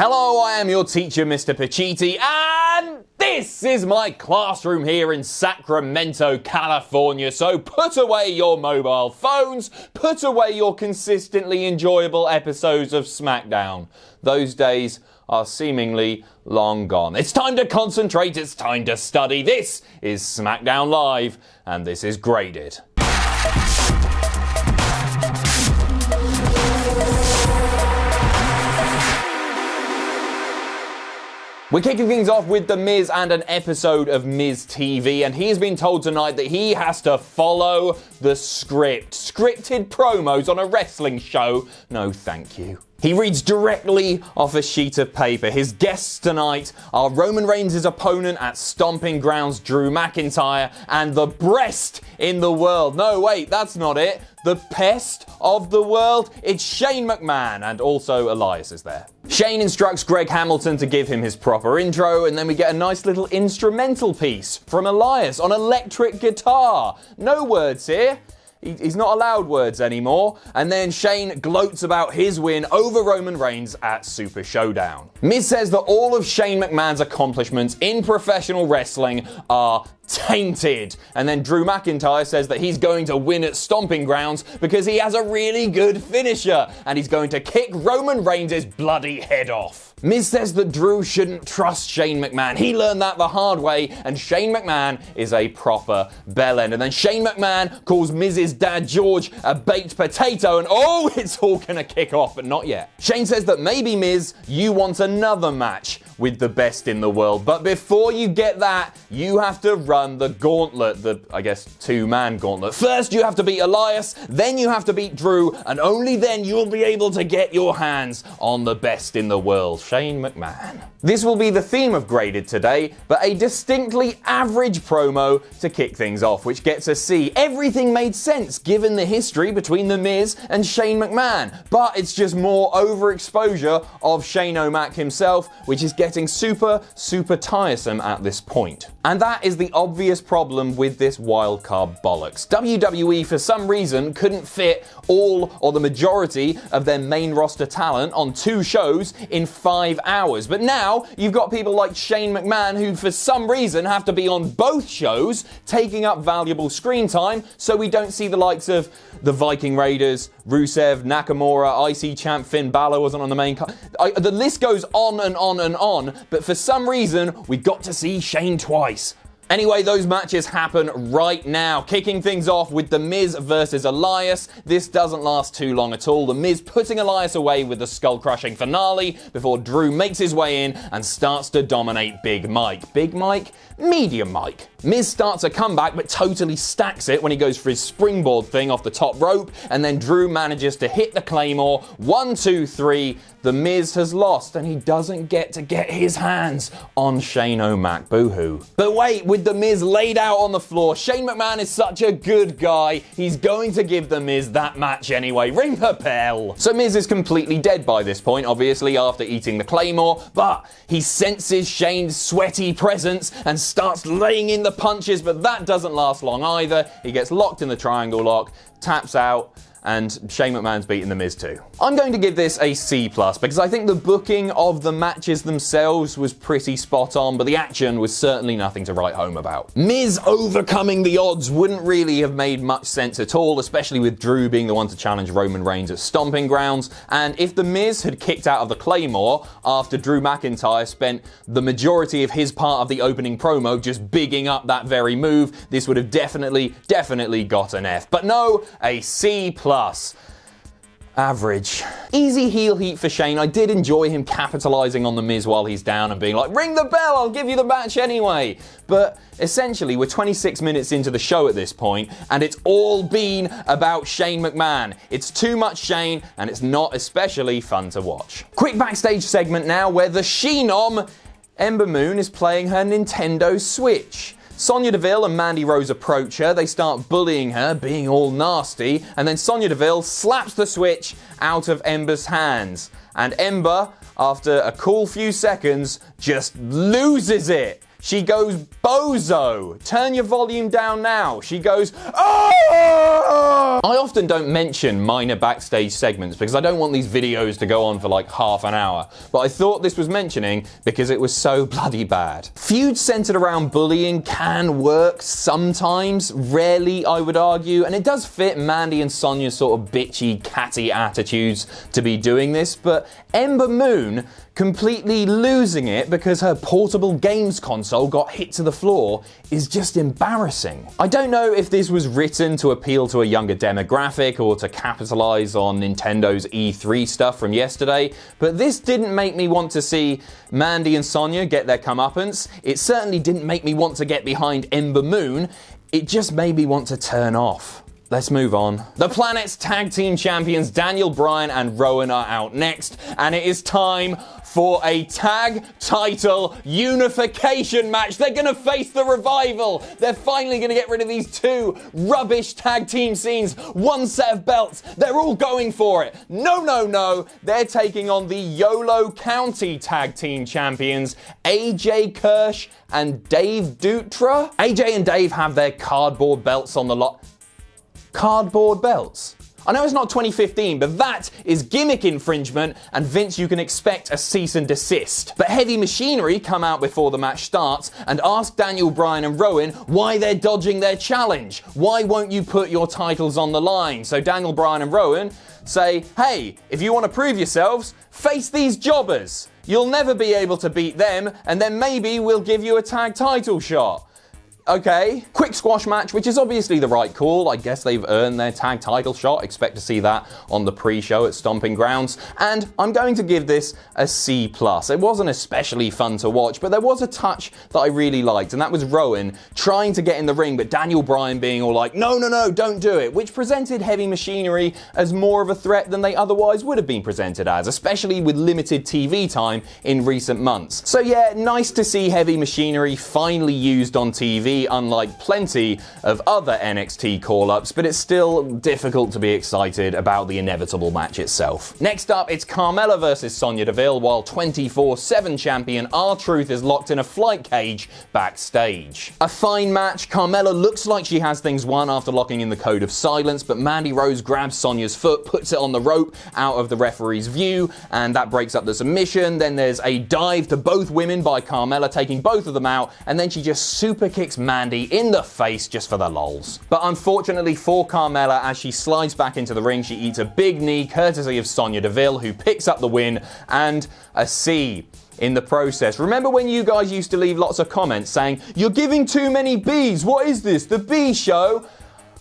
Hello, I am your teacher, Mr. Pacitti, and this is my classroom here in Sacramento, California. So put away your mobile phones, put away your consistently enjoyable episodes of SmackDown. Those days are seemingly long gone. It's time to concentrate, it's time to study. This is SmackDown Live, and this is Graded. We're kicking things off with The Miz and an episode of Miz TV, and he's been told tonight that he has to follow the script. Scripted promos on a wrestling show? No, thank you. He reads directly off a sheet of paper. His guests tonight are Roman Reigns' opponent at Stomping Grounds, Drew McIntyre, and the breast in the world. No, wait, that's not it. The pest of the world? It's Shane McMahon, and also Elias is there. Shane instructs Greg Hamilton to give him his proper intro, and then we get a nice little instrumental piece from Elias on electric guitar. No words here. He's not allowed words anymore. And then Shane gloats about his win over Roman Reigns at Super Showdown. Miz says that all of Shane McMahon's accomplishments in professional wrestling are tainted. And then Drew McIntyre says that he's going to win at Stomping Grounds because he has a really good finisher and he's going to kick Roman Reigns' bloody head off. Miz says that Drew shouldn't trust Shane McMahon. He learned that the hard way, and Shane McMahon is a proper bellend. And then Shane McMahon calls Miz's dad George a baked potato, and oh, it's all gonna kick off, but not yet. Shane says that maybe Miz, you want another match with the best in the world, but before you get that, you have to run the gauntlet, the, I guess, two-man gauntlet. First, you have to beat Elias, then you have to beat Drew, and only then you'll be able to get your hands on the best in the world, Shane McMahon. This will be the theme of Graded today, but a distinctly average promo to kick things off, which gets us to see everything made sense given the history between The Miz and Shane McMahon, but it's just more overexposure of Shane O'Mac himself, which is getting super tiresome at this point. And that is the obvious problem with this wildcard bollocks. WWE, for some reason, couldn't fit all or the majority of their main roster talent on 2 shows in 5 hours. But now, you've got people like Shane McMahon who, for some reason, have to be on both shows, taking up valuable screen time, so we don't see the likes of the Viking Raiders, Rusev, Nakamura, IC champ Finn Balor wasn't on the main card. The list goes on and on and on, but for some reason, we got to see Shane twice. Anyway, those matches happen right now. Kicking things off with The Miz versus Elias. This doesn't last too long at all. The Miz putting Elias away with the skull-crushing finale before Drew makes his way in and starts to dominate Big Mike. Big Mike? Medium Mike. Miz starts a comeback but totally stacks it when he goes for his springboard thing off the top rope, and then Drew manages to hit the Claymore. 1, 2, 3. The Miz has lost and he doesn't get to get his hands on Shane O'Mac. Boo-hoo. But wait, with The Miz laid out on the floor, Shane McMahon is such a good guy, he's going to give The Miz that match anyway. Ring the bell. So Miz is completely dead by this point, obviously, after eating the Claymore, but he senses Shane's sweaty presence and starts laying in the punches, but that doesn't last long either. He gets locked in the triangle lock, taps out, and Shane McMahon's beaten The Miz too. I'm going to give this a C+, because I think the booking of the matches themselves was pretty spot on, but the action was certainly nothing to write home about. Miz overcoming the odds wouldn't really have made much sense at all, especially with Drew being the one to challenge Roman Reigns at Stomping Grounds, and if The Miz had kicked out of the Claymore after Drew McIntyre spent the majority of his part of the opening promo just bigging up that very move, this would have definitely got an F. But no, a C+. Average. Easy heel heat for Shane. I did enjoy him capitalizing on The Miz while he's down and being like, ring the bell, I'll give you the match anyway. But essentially, we're 26 minutes into the show at this point, and it's all been about Shane McMahon. It's too much Shane, and it's not especially fun to watch. Quick backstage segment now where the She-Nom, Ember Moon, is playing her Nintendo Switch. Sonya Deville and Mandy Rose approach her, they start bullying her, being all nasty, and then Sonya Deville slaps the Switch out of Ember's hands. And Ember, after a cool few seconds, just loses it. She goes bozo. Turn your volume down now. She goes, oh! I often don't mention minor backstage segments because I don't want these videos to go on for like half an hour, but I thought this was mentioning because it was so bloody bad. Feuds centered around bullying can work sometimes, rarely I would argue, and it does fit Mandy and Sonia's sort of bitchy, catty attitudes to be doing this, but Ember Moon completely losing it because her portable games console got hit to the floor is just embarrassing. I don't know if this was written to appeal to a younger demographic or to capitalize on Nintendo's E3 stuff from yesterday, but this didn't make me want to see Mandy and Sonya get their comeuppance. It certainly didn't make me want to get behind Ember Moon. It just made me want to turn off. Let's move on. The Planet's tag team champions Daniel Bryan and Rowan are out next, and it is time for a tag title unification match. They're gonna face the Revival. They're finally gonna get rid of these two rubbish tag team scenes. One set of belts. They're all going for it. No. They're taking on the YOLO County tag team champions, AJ Kirsch and Dave Dutra. AJ and Dave have their cardboard belts on the lot. Cardboard belts? I know it's not 2015, but that is gimmick infringement, and Vince, you can expect a cease and desist. But Heavy Machinery come out before the match starts and ask Daniel Bryan and Rowan why they're dodging their challenge. Why won't you put your titles on the line? So Daniel Bryan and Rowan say, hey, if you want to prove yourselves, face these jobbers. You'll never be able to beat them, and then maybe we'll give you a tag title shot. Okay, quick squash match, which is obviously the right call. I guess they've earned their tag title shot. Expect to see that on the pre-show at Stomping Grounds. And I'm going to give this a C+. It wasn't especially fun to watch, but there was a touch that I really liked, and that was Rowan trying to get in the ring, but Daniel Bryan being all like, no, don't do it, which presented Heavy Machinery as more of a threat than they otherwise would have been presented as, especially with limited TV time in recent months. So yeah, nice to see Heavy Machinery finally used on TV, unlike plenty of other NXT call-ups, but it's still difficult to be excited about the inevitable match itself. Next up, it's Carmella versus Sonya Deville, while 24/7 champion R-Truth is locked in a flight cage backstage. A fine match. Carmella looks like she has things won after locking in the code of silence, but Mandy Rose grabs Sonya's foot, puts it on the rope out of the referee's view, and that breaks up the submission. Then there's a dive to both women by Carmella, taking both of them out, and then she just super kicks Mandy in the face just for the lols. But unfortunately for Carmella, as she slides back into the ring, she eats a big knee courtesy of Sonya Deville, who picks up the win, and a C in the process. Remember when you guys used to leave lots of comments saying, you're giving too many Bs, what is this, the B show?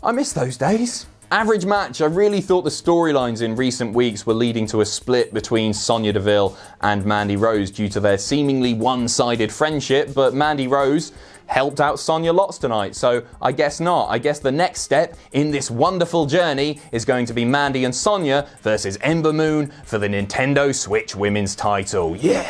I miss those days. Average match. I really thought the storylines in recent weeks were leading to a split between Sonya Deville and Mandy Rose due to their seemingly one-sided friendship, but Mandy Rose helped out Sonya lots tonight, so I guess not. I guess the next step in this wonderful journey is going to be Mandy and Sonya versus Ember Moon for the Nintendo Switch Women's title. Yeah!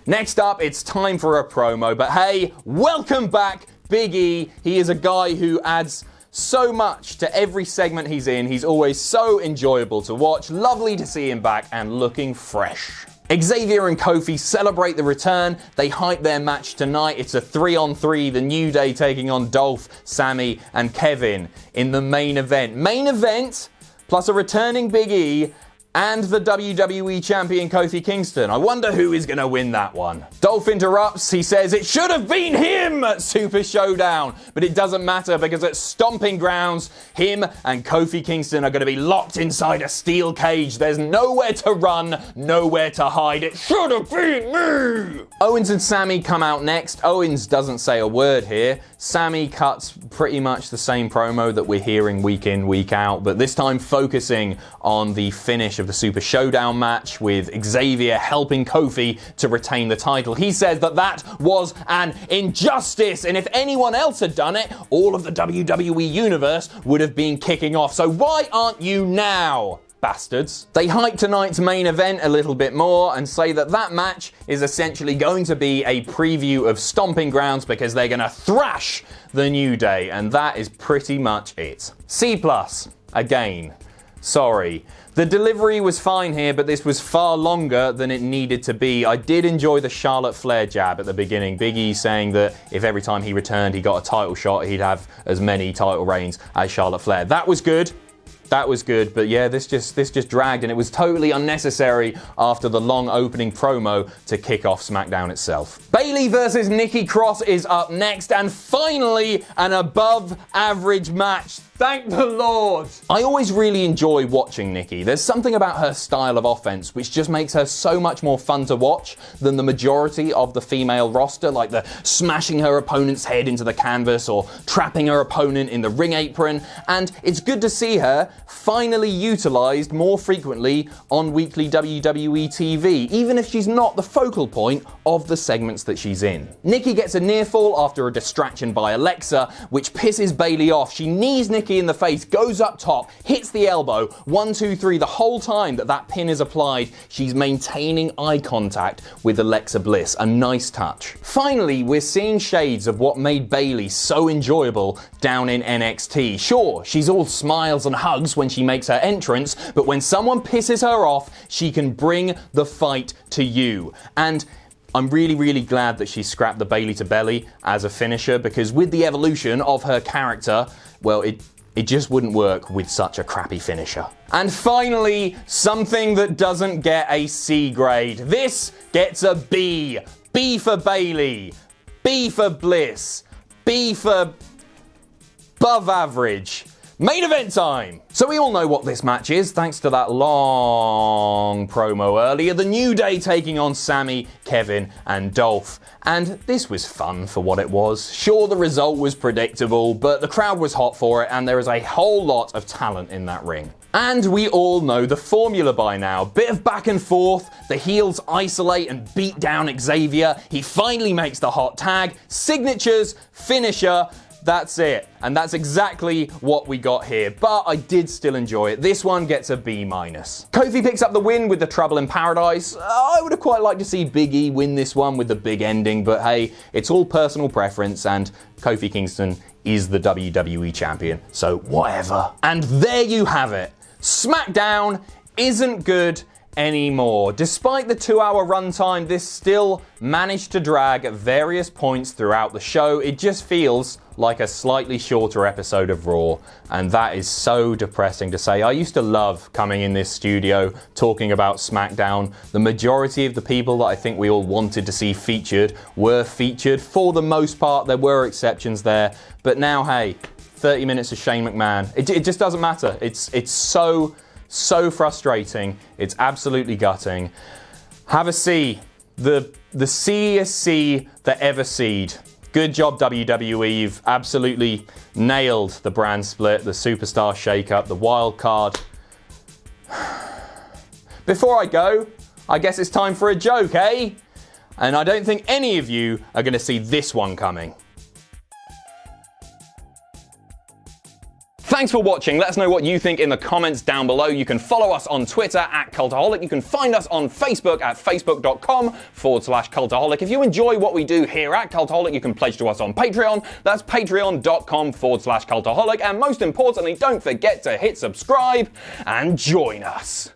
Next up, it's time for a promo, but hey, welcome back, Big E. He is a guy who adds so much to every segment he's in. He's always so enjoyable to watch. Lovely to see him back and looking fresh. Xavier and Kofi celebrate the return. They hype their match tonight. It's a 3-on-3, the New Day taking on Dolph, Sami, and Kevin in the main event. Main event, plus a returning Big E, and the WWE champion Kofi Kingston. I wonder who is going to win that one. Dolph interrupts. He says it should have been him at Super Showdown, but it doesn't matter because at Stomping Grounds, him and Kofi Kingston are going to be locked inside a steel cage. There's nowhere to run, nowhere to hide. It should have been me. Owens and Sami come out next. Owens doesn't say a word here. Sami cuts pretty much the same promo that we're hearing week in, week out, but this time focusing on the finish of the Super Showdown match with Xavier helping Kofi to retain the title. He says that was an injustice, and if anyone else had done it, all of the WWE universe would have been kicking off. So why aren't you now? Bastards. They hype tonight's main event a little bit more and say that match is essentially going to be a preview of Stomping Grounds because they're going to thrash the New Day, and that is pretty much it. C+, again. Sorry. The delivery was fine here, but this was far longer than it needed to be. I did enjoy the Charlotte Flair jab at the beginning. Big E saying that if every time he returned he got a title shot, he'd have as many title reigns as Charlotte Flair. That was good. That was good, but yeah, this just dragged, and it was totally unnecessary after the long opening promo to kick off SmackDown itself. Bayley versus Nikki Cross is up next, and finally an above average match. Thank the Lord! I always really enjoy watching Nikki. There's something about her style of offense which just makes her so much more fun to watch than the majority of the female roster, like the smashing her opponent's head into the canvas or trapping her opponent in the ring apron. And it's good to see her finally utilized more frequently on weekly WWE TV, even if she's not the focal point of the segments that she's in. Nikki gets a near fall after a distraction by Alexa, which pisses Bayley off. She knees Nikki in the face, goes up top, hits the elbow, 1, 2, 3. The whole time that pin is applied, she's maintaining eye contact with Alexa Bliss. A nice touch. Finally, we're seeing shades of what made Bayley so enjoyable down in NXT. Sure, she's all smiles and hugs when she makes her entrance, but when someone pisses her off, she can bring the fight to you. And I'm really, really glad that she scrapped the Bayley to belly as a finisher, because with the evolution of her character, well, it just wouldn't work with such a crappy finisher. And finally, something that doesn't get a C grade. This gets a B. B for Bayley. B for Bliss. B for above average. Main event time! So we all know what this match is, thanks to that long promo earlier. The New Day taking on Sami, Kevin, and Dolph. And this was fun for what it was. Sure, the result was predictable, but the crowd was hot for it, and there is a whole lot of talent in that ring. And we all know the formula by now. Bit of back and forth, the heels isolate and beat down Xavier. He finally makes the hot tag, signatures, finisher. That's it. And that's exactly what we got here. But I did still enjoy it. This one gets a B-. Kofi picks up the win with the Trouble in Paradise. I would have quite liked to see Big E win this one with the big ending, but hey, it's all personal preference, and Kofi Kingston is the WWE champion, so whatever. And there you have it. SmackDown isn't good anymore. Despite the 2-hour runtime, this still managed to drag at various points throughout the show. It just feels like a slightly shorter episode of Raw, and that is so depressing to say. I used to love coming in this studio talking about SmackDown. The majority of the people that I think we all wanted to see featured were featured. For the most part, there were exceptions there, but now, hey, 30 minutes of Shane McMahon. It just doesn't matter. It's so frustrating. It's absolutely gutting. Have a C. The C-est C that ever seed. Good job, WWE. You've absolutely nailed the brand split, the superstar shakeup, the wild card. Before I go, I guess it's time for a joke, eh? And I don't think any of you are going to see this one coming. Thanks for watching. Let us know what you think in the comments down below. You can follow us on Twitter at Cultaholic. You can find us on Facebook at facebook.com/Cultaholic. If you enjoy what we do here at Cultaholic, you can pledge to us on Patreon. That's patreon.com/Cultaholic. And most importantly, don't forget to hit subscribe and join us.